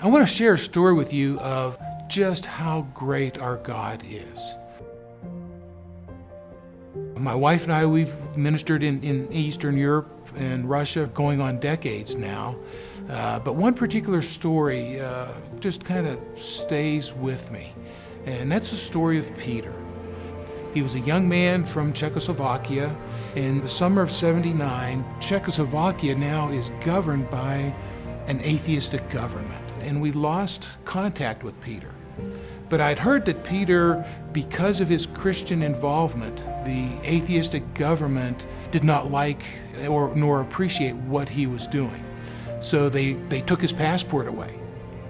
I want to share a story with you of just how great our God is. My wife and I, we've ministered in Eastern Europe and Russia going on decades now. But one particular story just kind of stays with me, and that's the story of Peter. He was a young man from Czechoslovakia. In the summer of '79, Czechoslovakia now is governed by an atheistic government, and we lost contact with Peter. But I'd heard that Peter, because of his Christian involvement, the atheistic government did not like nor appreciate what he was doing. So they took his passport away.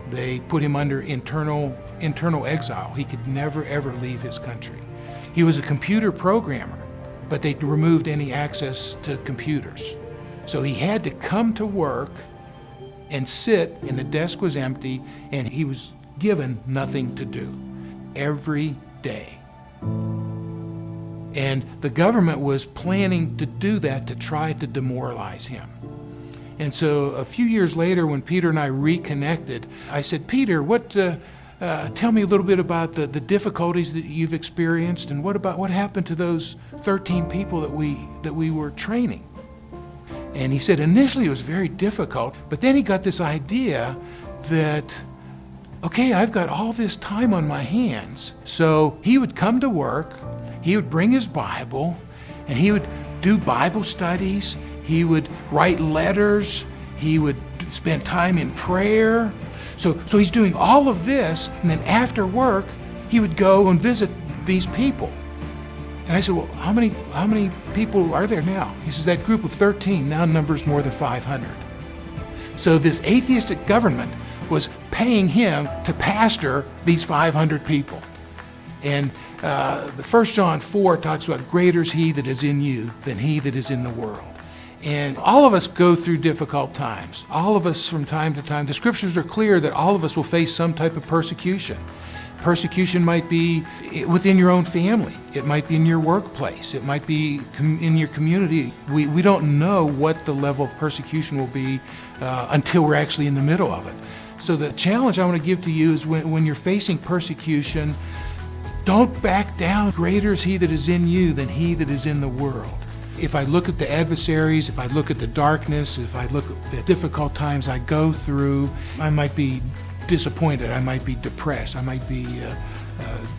They put him under internal exile. He could never ever leave his country. He was a computer programmer, but they removed any access to computers. So he had to come to work and sit, and the desk was empty, and he was given nothing to do every day. And the government was planning to do that to try to demoralize him. And so a few years later, when Peter and I reconnected, I said, Peter, tell me a little bit about the difficulties that you've experienced, and what happened to those 13 people that we were training? And he said initially it was very difficult, but then he got this idea that, okay, I've got all this time on my hands. So he would come to work, he would bring his Bible, and he would do Bible studies, he would write letters, he would spend time in prayer. So he's doing all of this, and then after work, he would go and visit these people. And I said, well, how many people are there now? He says, that group of 13 now numbers more than 500. So this atheistic government was paying him to pastor these 500 people. And the 1 John 4 talks about greater is he that is in you than he that is in the world. And all of us go through difficult times. All of us from time to time. The scriptures are clear that all of us will face some type of persecution. Persecution might be within your own family. It might be in your workplace. It might be in your community. We don't know what the level of persecution will be until we're actually in the middle of it. So the challenge I want to give to you is when you're facing persecution, don't back down. Greater is he that is in you than he that is in the world. If I look at the adversaries, if I look at the darkness, if I look at the difficult times I go through, I might be disappointed, I might be depressed, I might be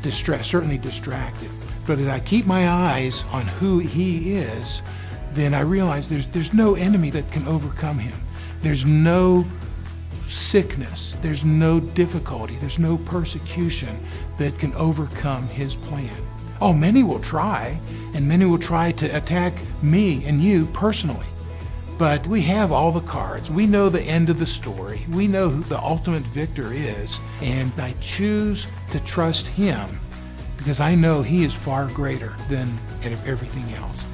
distressed, certainly distracted. But as I keep my eyes on who he is, then I realize there's no enemy that can overcome him. There's no sickness, there's no difficulty, there's no persecution that can overcome his plan. Oh, many will try, and many will try to attack me and you personally. But we have all the cards. We know the end of the story. We know who the ultimate victor is, and I choose to trust him because I know he is far greater than everything else.